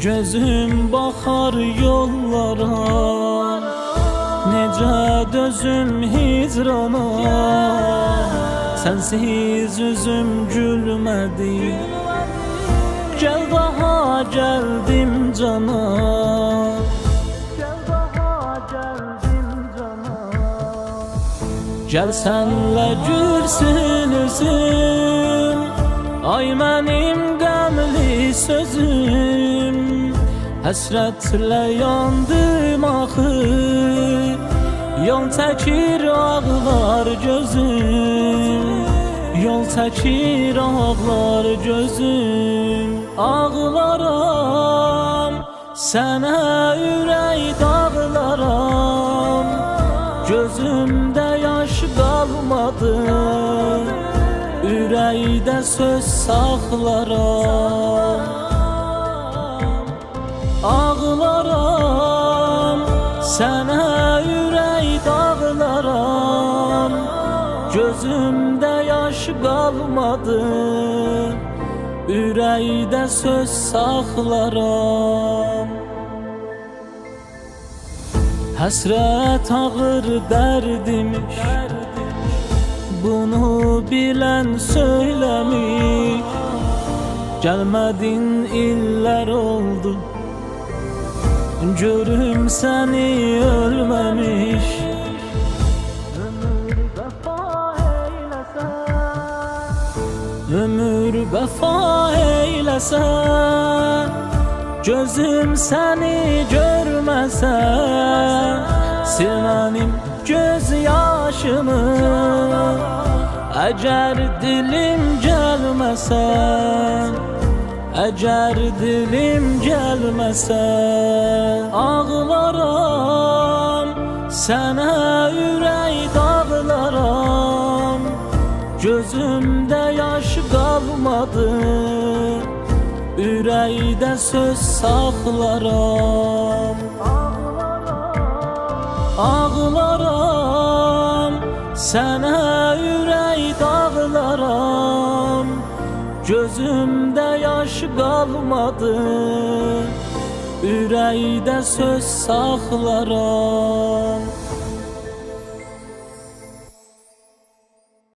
Gözüm bakar yollara, necə dözüm hicrana. Sensiz üzüm gülmedi, gel daha geldim cana. Gel senle gülsün üzüm, ay mənim qəmli sözüm. Həsrətlə yandım axı, yol çəkir ağlar gözüm. Yol çəkir ağlar gözüm. Ağlaram, sənə ürək dağlaram. Gözümdə yaş qalmadı, ürəkdə söz saxlaram. Ağlaram, sənə ürək dağlaram. Gözümdə yaş qalmadı, ürəkdə söz saxlaram. Həsrət ağır dərdimiş, bunu bilən söyləmiş. Gəlmədin illər oldu, görüm səni ölməmiş. Ömür vəfa eyləsən, gözüm səni görməsən. Sil mənim göz yaşımı, əgər dilim gəlməsən. Əgər dilim gəlməsən. Ağlaram, sənə ürək dağlaram. Gözümdə yaş qalmadı, ürəkdə söz saxlaram. Ağlaram, sənə ürək dağlaram. Gözümdə yaş qalmadı, ürəkdə söz saxlaram.